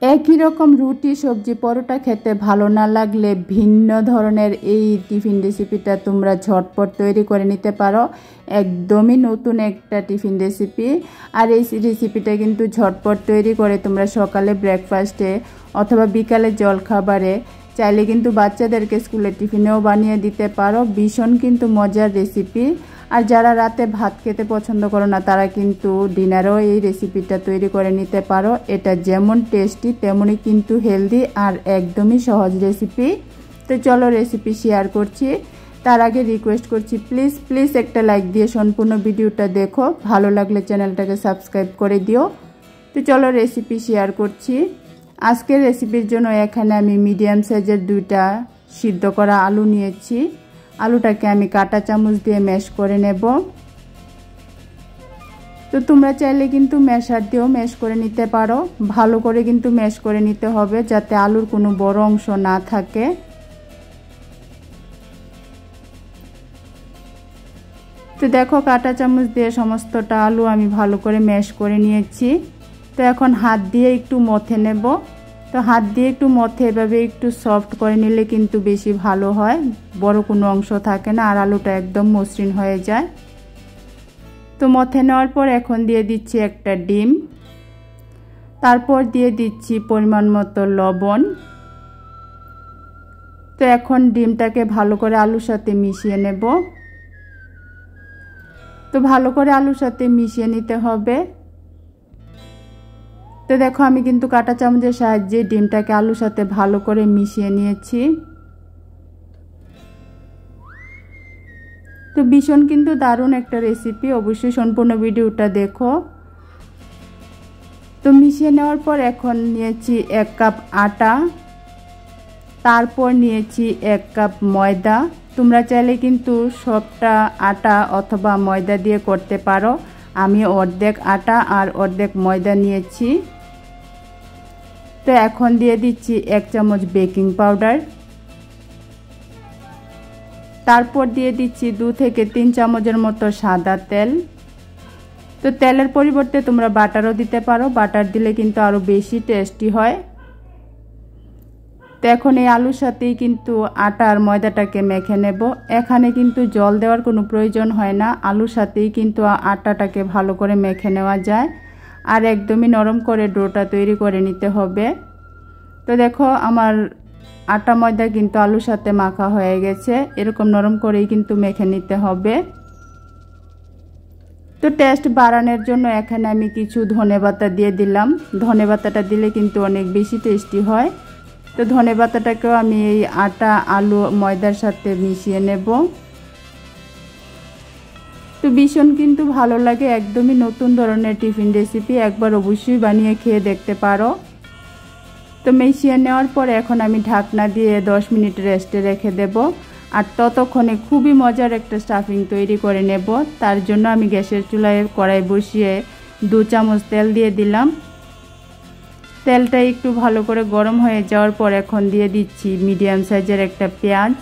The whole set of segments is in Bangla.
একই রকম রুটি সবজি পরোটা খেতে ভালো না লাগলে ভিন্ন ধরনের এই টিফিন রেসিপিটা তোমরা ঝটপট তৈরি করে নিতে পারো। একদমই নতুন একটা টিফিন রেসিপি। আর এই রেসিপিটা কিন্তু ঝটপট তৈরি করে তোমরা সকালে ব্রেকফাস্টে অথবা বিকালে জলখাবারে চাইলে কিন্তু বাচ্চাদেরকে স্কুলের টিফিনেও বানিয়ে দিতে পারো। ভীষণ কিন্তু মজার রেসিপি। আর যারা রাতে ভাত খেতে পছন্দ করো না তারা কিন্তু ডিনারেও এই রেসিপিটা তৈরি করে নিতে পারো। এটা যেমন টেস্টি তেমনই কিন্তু হেলদি আর একদমই সহজ রেসিপি। তো চলো রেসিপি শেয়ার করছি। তার আগে রিকোয়েস্ট করছি প্লিজ একটা লাইক দিয়ে সম্পূর্ণ ভিডিওটা দেখো, ভালো লাগলে চ্যানেলটাকে সাবস্ক্রাইব করে দিও। তো চলো রেসিপি শেয়ার করছি। আজকের রেসিপির জন্য এখানে আমি মিডিয়াম সাইজের 2টা সিদ্ধ করা আলু নিয়েছি। আলুটাকে আমি কাঁটা চামচ দিয়ে ম্যাশ করে নেব। তো তোমরা চাইলে কিন্তু ম্যাশার দিয়েও ম্যাশ করে নিতে পারো। ভালো করে কিন্তু ম্যাশ করে নিতে হবে যাতে আলুর কোনো বড় অংশ না থাকে। তো দেখো কাঁটা চামচ দিয়ে সমস্তটা আলু আমি ভালো করে ম্যাশ করে নিয়েছি। তো এখন হাত দিয়ে একটু মথে নেব। তো হাত দিয়ে একটু মথে এভাবে একটু সফট করে নিলে কিন্তু বেশি ভালো হয়, বড় কোনো অংশ থাকে না আর আলুটা একদম মসৃণ হয়ে যায়। তো মথে নেওয়ার পর এখন দিয়ে দিচ্ছি একটা ডিম, তারপর দিয়ে দিচ্ছি পরিমাণ মতো লবণ। তো এখন ডিমটাকে ভালো করে আলুর সাথে মিশিয়ে নেব। তো ভালো করে আলুর সাথে মিশিয়ে নিতে হবে। তো দেখো আমি কিন্তু কাঁটা চামচের সাহায্যে ডিমটাকে আলুর সাথে ভালো করে মিশিয়ে নিয়েছি। তো ভীষণ কিন্তু দারুণ একটা রেসিপি, অবশ্যই সম্পূর্ণ ভিডিওটা দেখো। তো মিশিয়ে নেওয়ার পর এখন নিয়েছি 1 কাপ আটা, তারপর নিয়েছি 1 কাপ ময়দা। তোমরা চাইলে কিন্তু সবটা আটা অথবা ময়দা দিয়ে করতে পারো। আমি অর্ধেক আটা আর অর্ধেক ময়দা নিয়েছি। তো এখন দিয়ে দিচ্ছি 1 চামচ বেকিং পাউডার, তারপর দিয়ে দিচ্ছি 2 থেকে 3 চামচের মতো সাদা তেল। তো তেলের পরিবর্তে তোমরা বাটারও দিতে পারো, বাটার দিলে কিন্তু আরও বেশি টেস্টি হয়। তো এখন এই আলুর সাথেই কিন্তু আটা আর ময়দাটাকে মেখে নেব। এখানে কিন্তু জল দেওয়ার কোনো প্রয়োজন হয় না, আলুর সাথেই কিন্তু আটাটাকে ভালো করে মেখে নেওয়া যায়। আর একদমই নরম করে ডোটা তৈরি করে নিতে হবে। তো দেখো আমার আটা ময়দা কিন্তু আলুর সাথে মাখা হয়ে গেছে, এরকম নরম করেই কিন্তু মেখে নিতে হবে। তো টেস্ট বাড়ানোর জন্য এখানে আমি কিছু ধনেপাতা দিয়ে দিলাম। ধনেপাতাটা দিলে কিন্তু অনেক বেশি টেস্টি হয়। তো ধনেপাতাটাকেও আমি এই আটা আলু ময়দার সাথে মিশিয়ে নেব। তো ভীষণ কিন্তু ভালো লাগে, একদমই নতুন ধরনের টিফিন রেসিপি, একবার অবশ্যই বানিয়ে খেয়ে দেখতে পারো। তো মিশিয়ে নেওয়ার পর এখন আমি ঢাকনা দিয়ে 10 মিনিট রেস্টে রেখে দেব। আর ততক্ষণে খুবই মজার একটা স্টাফিং তৈরি করে নেব। তার জন্য আমি গ্যাসের চুলায় কড়াই বসিয়ে 2 চামচ তেল দিয়ে দিলাম। তেলটা একটু ভালো করে গরম হয়ে যাওয়ার পর এখন দিয়ে দিচ্ছি মিডিয়াম সাইজের একটা পেঁয়াজ।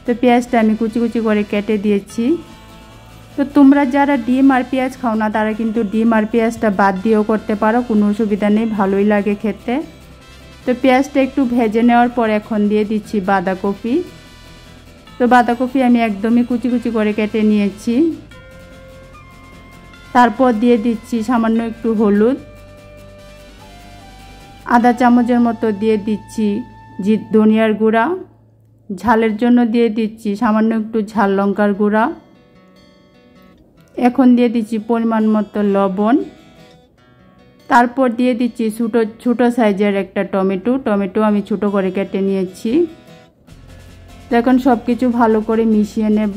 তো পেঁয়াজটা আমি কুচি কুচি করে কেটে দিয়েছি। তো তোমরা যারা ডিম আর পেঁয়াজ খাও না তারা কিন্তু ডিম আর পেঁয়াজটা বাদ দিয়েও করতে পারো, কোনো অসুবিধা নেই, ভালোই লাগে খেতে। তো পেঁয়াজটা একটু ভেজে নেওয়ার পর এখন দিয়ে দিচ্ছি বাঁধাকপি। তো বাঁধাকপি আমি একদমই কুচি কুচি করে কেটে নিয়েছি। তারপর দিয়ে দিচ্ছি সামান্য একটু হলুদ, আধা চামচের মতো দিয়ে দিচ্ছি ধনিয়ার গুঁড়া, ঝালের জন্য দিয়ে দিচ্ছি সামান্য একটু ঝাল লঙ্কার গুঁড়া। এখন দিয়ে দিচ্ছি পরিমাণ মতো লবণ। তারপর দিয়ে দিচ্ছি ছোটো সাইজের একটা টমেটো আমি ছোটো করে কেটে নিয়েছি। তো এখন সব কিছু ভালো করে মিশিয়ে নেব।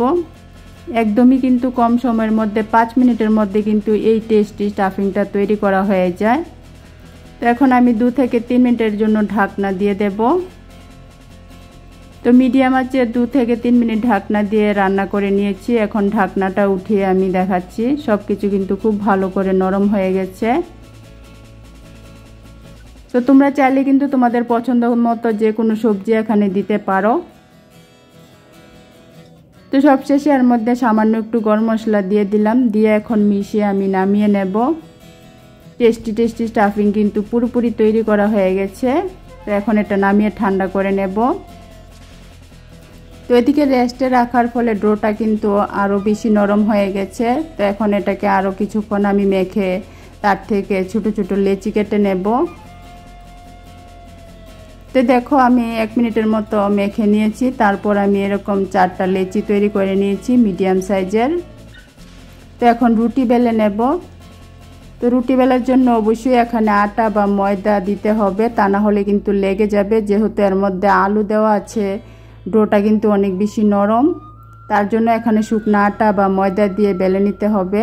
একদমই কিন্তু কম সময়ের মধ্যে 5 মিনিটের মধ্যে কিন্তু এই টেস্টি স্টাফিংটা তৈরি করা হয়ে যায়। তো এখন আমি 2 থেকে 3 মিনিটের জন্য ঢাকনা দিয়ে দেব। তো মিডিয়াম আঁচে 2 থেকে 3 মিনিট ঢাকনা দিয়ে রান্না করে নিয়েছি। এখন ঢাকনাটা উঠিয়ে আমি দেখাচ্ছি, সব কিছু কিন্তু খুব ভালো করে নরম হয়ে গেছে। তো তোমরা চাইলে কিন্তু তোমাদের পছন্দ মতো যে কোনো সবজি এখানে দিতে পারো। তো সবশেষে এর মধ্যে সামান্য একটু গরম মশলা দিয়ে দিলাম, দিয়ে এখন মিশিয়ে আমি নামিয়ে নেব। টেস্টি টেস্টি স্টাফিং কিন্তু পুরোপুরি তৈরি করা হয়ে গেছে। তো এখন এটা নামিয়ে ঠান্ডা করে নেব। তো এদিকে রেস্টে রাখার ফলে ডোটা কিন্তু আরও বেশি নরম হয়ে গেছে। তো এখন এটাকে আরও কিছুক্ষণ আমি মেখে তার থেকে ছোট ছোট লেচি কেটে নেব। তো দেখো আমি 1 মিনিটের মতো মেখে নিয়েছি। তারপর আমি এরকম 4টা লেচি তৈরি করে নিয়েছি মিডিয়াম সাইজের। তো এখন রুটি বেলে নেব। তো রুটি বেলার জন্য অবশ্যই এখানে আটা বা ময়দা দিতে হবে, তা না হলে কিন্তু লেগে যাবে। যেহেতু এর মধ্যে আলু দেওয়া আছে, ডোটা কিন্তু অনেক বেশি নরম, তার জন্য এখানে শুকনো আটা বা ময়দা দিয়ে বেলে নিতে হবে।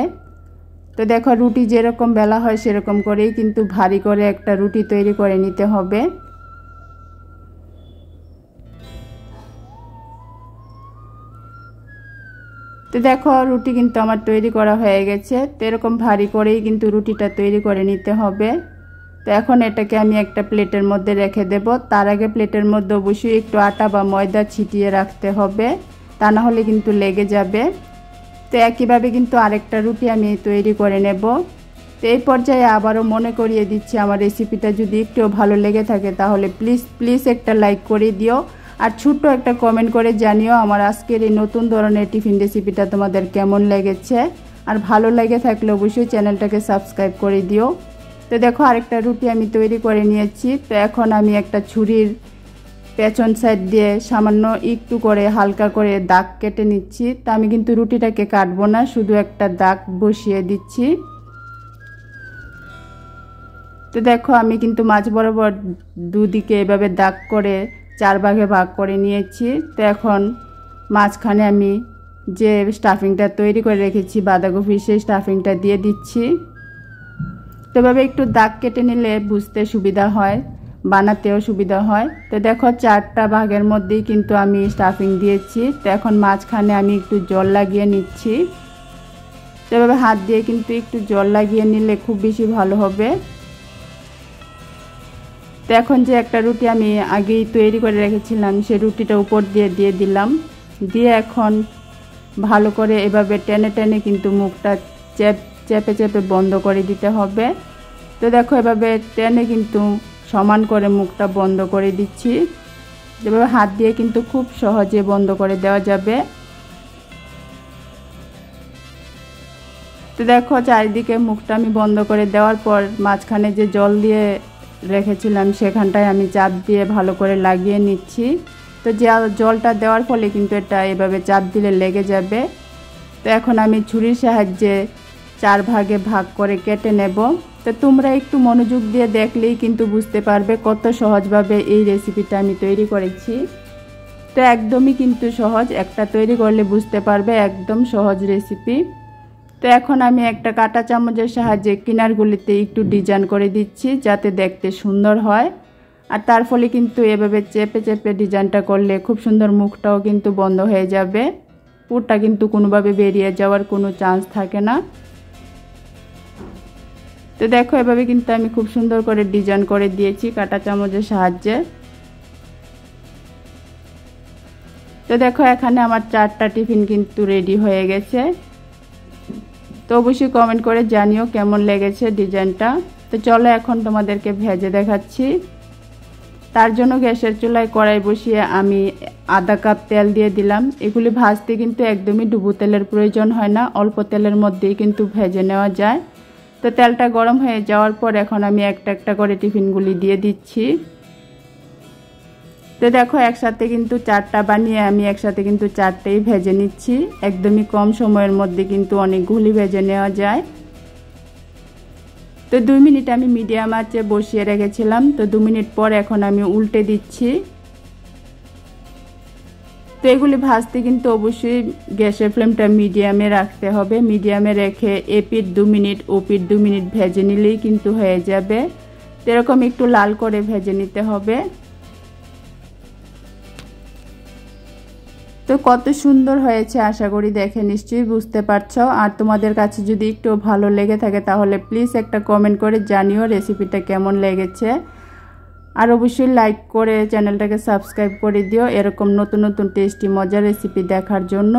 তো দেখো রুটি যেরকম বেলা হয় সেরকম করেই কিন্তু ভারী করে একটা রুটি তৈরি করে নিতে হবে। তো দেখো রুটি কিন্তু আমার তৈরি করা হয়ে গেছে। তো এরকম ভারী করেই কিন্তু রুটিটা তৈরি করে নিতে হবে। তো এখন এটাকে আমি একটা প্লেটের মধ্যে রেখে দেব। তার আগে প্লেটের মধ্যে অবশ্যই একটু আটা বা ময়দা ছিটিয়ে রাখতে হবে, তা না হলে কিন্তু লেগে যাবে। তো একইভাবে কিন্তু আরেকটা রুটি আমি তৈরি করে নেব। তো এই পর্যায়ে আবারও মনে করিয়ে দিচ্ছি, আমার রেসিপিটা যদি একটু ভালো লেগে থাকে তাহলে প্লিজ একটা লাইক করে দিও, আর ছোট্ট একটা কমেন্ট করে জানিও আমার আজকের এই নতুন ধরনের টিফিন রেসিপিটা তোমাদের কেমন লেগেছে। আর ভালো লেগে থাকলে অবশ্যই চ্যানেলটাকে সাবস্ক্রাইব করে দিও। তো দেখো আরেকটা রুটি আমি তৈরি করে নিয়েছি। তো এখন আমি একটা ছুরির পেছন সাইড দিয়ে সামান্য একটু করে হালকা করে দাগ কেটে নিচ্ছি। তো আমি কিন্তু রুটিটাকে কাটবো না, শুধু একটা দাগ বসিয়ে দিচ্ছি। তো দেখো আমি কিন্তু মাঝ বরাবর দুদিকে এভাবে দাগ করে 4 ভাগে ভাগ করে নিয়েছি। তো এখন মাঝখানে আমি যে স্টাফিংটা তৈরি করে রেখেছি বাঁধাকপি, সেই স্টাফিংটা দিয়ে দিচ্ছি। তো এভাবে একটু দাগ কেটে নিলে বুঝতে সুবিধা হয়, বানাতেও সুবিধা হয়। তো দেখো 4টা ভাগের মধ্যেই কিন্তু আমি স্টাফিং দিয়েছি। তো এখন মাঝখানে আমি একটু জল লাগিয়ে নিচ্ছি। তো এভাবে হাত দিয়ে কিন্তু একটু জল লাগিয়ে নিলে খুব বেশি ভালো হবে। তো এখন যে একটা রুটি আমি আগেই তৈরি করে রেখেছিলাম, সেই রুটিটা উপর দিয়ে দিলাম। দিয়ে এখন ভালো করে এভাবে টেনে টেনে কিন্তু মুখটা চেপে বন্ধ করে দিতে হবে। তো দেখো এভাবে টেনে কিন্তু সমান করে মুখটা বন্ধ করে দিচ্ছি। এভাবে হাত দিয়ে কিন্তু খুব সহজে বন্ধ করে দেওয়া যাবে। তো দেখো চারিদিকে মুখটা আমি বন্ধ করে দেওয়ার পর মাঝখানে যে জল দিয়ে রেখেছিলাম সেখানটায় আমি চাপ দিয়ে ভালো করে লাগিয়ে নিচ্ছি। তো জলটা দেওয়ার ফলে কিন্তু এটা এভাবে চাপ দিলে লেগে যাবে। তো এখন আমি ছুরির সাহায্যে 4 ভাগে ভাগ করে কেটে নেব। তো তোমরা একটু মনোযোগ দিয়ে দেখলেই কিন্তু বুঝতে পারবে কত সহজভাবে এই রেসিপিটা আমি তৈরি করেছি। তো একদমই কিন্তু সহজ, একটা তৈরি করলে বুঝতে পারবে একদম সহজ রেসিপি। তো এখন আমি একটা কাঁটা চামচের সাহায্যে কিনারগুলিতে একটু ডিজাইন করে দিচ্ছি যাতে দেখতে সুন্দর হয়। আর তার ফলে কিন্তু এভাবে চেপে ডিজাইনটা করলে খুব সুন্দর মুখটাও কিন্তু বন্ধ হয়ে যাবে, পুরটা কিন্তু কোনোভাবে বেরিয়ে যাওয়ার কোনো চান্স থাকে না। তো দেখো এভাবে কিন্তু আমি খুব সুন্দর করে ডিজাইন করে দিয়েছি কাঁটা চামচের সাহায্যে। তো দেখো এখানে আমার 4টা টিফিন কিন্তু রেডি হয়ে গেছে। তো অবশ্যই কমেন্ট করে জানিও কেমন লেগেছে ডিজাইনটা। তো চলো এখন তোমাদেরকে ভেজে দেখাচ্ছি। তার জন্য গ্যাসের চুলায় কড়াই বসিয়ে আমি আধা কাপ তেল দিয়ে দিলাম। এগুলি ভাজতে কিন্তু একদমই ডুবো তেলের প্রয়োজন হয় না, অল্প তেলের মধ্যেই কিন্তু ভেজে নেওয়া যায়। তো তেলটা গরম হয়ে যাওয়ার পর এখন আমি একটা করে টিফিনগুলি দিয়ে দিচ্ছি। তো দেখো একসাথে কিন্তু 4টা বানিয়ে আমি একসাথে কিন্তু 4টেই ভেজে নিচ্ছি। একদমই কম সময়ের মধ্যে কিন্তু অনেকগুলি ভেজে নেওয়া যায়। তো 2 মিনিট আমি মিডিয়াম আঁচে বসিয়ে রেখেছিলাম। তো 2 মিনিট পর এখন আমি উল্টে দিচ্ছি। তো এগুলি ভাজতে কিন্তু অবশ্যই গ্যাসের ফ্লেমটা মিডিয়ামে রাখতে হবে। মিডিয়ামে রেখে এপিঠ 2 মিনিট ওপিঠ 2 মিনিট ভেজে নিলেই কিন্তু হয়ে যাবে। তো এরকম একটু লাল করে ভেজে নিতে হবে। তো কত সুন্দর হয়েছে আশা করি দেখে নিশ্চয়ই বুঝতে পারছো। আর তোমাদের কাছে যদি একটু ভালো লেগে থাকে তাহলে প্লিজ একটা কমেন্ট করে জানিও রেসিপিটা কেমন লেগেছে। আর অবশ্যই লাইক করে চ্যানেলটাকে সাবস্ক্রাইব করে দিও এরকম নতুন নতুন টেস্টি মজার রেসিপি দেখার জন্য।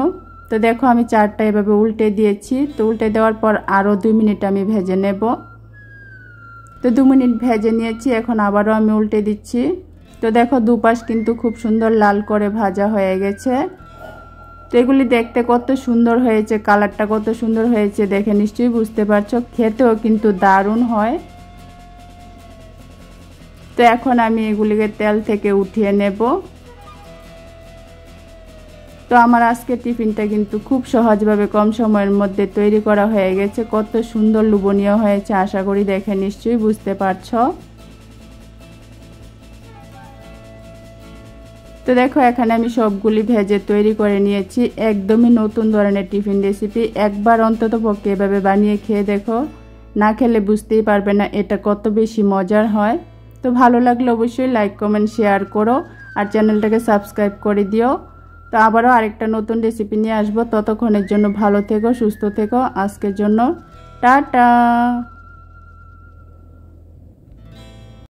তো দেখো আমি 4টা এভাবে উল্টে দিয়েছি। তো উল্টে দেওয়ার পর আরও 2 মিনিট আমি ভেজে নেব। তো 2 মিনিট ভেজে নিয়েছি, এখন আবারও আমি উল্টে দিচ্ছি। তো দেখো দুপাশ কিন্তু খুব সুন্দর লাল করে ভাজা হয়ে গেছে। তো এগুলি দেখতে কত সুন্দর হয়েছে, কালারটা কত সুন্দর হয়েছে দেখে নিশ্চয়ই বুঝতে পারছো, খেতেও কিন্তু দারুণ হয়। তো এখন আমি এগুলিকে তেল থেকে উঠিয়ে নেব। তো আমার আজকের টিফিনটা কিন্তু খুব সহজভাবে কম সময়ের মধ্যে তৈরি করা হয়ে গেছে। কত সুন্দর লোভনীয় হয়েছে, আশা করি দেখে নিশ্চয়ই বুঝতে পারছো। তো দেখো এখানে আমি সবগুলি ভেজে তৈরি করে নিয়েছি। একদমই নতুন ধরনের টিফিন রেসিপি, একবার অন্তত পক্ষে এভাবে বানিয়ে খেয়ে দেখো, না খেলে বুঝতেই পারবে না এটা কত বেশি মজার হয়। তো ভালো লাগলে অবশ্যই লাইক কমেন্ট শেয়ার করো আর চ্যানেলটাকে সাবস্ক্রাইব করে দিও। তো আবারও আরেকটা নতুন রেসিপি নিয়ে আসবো, ততক্ষণের জন্য ভালো থেকো, সুস্থ থেকো। আজকের জন্য টাটা।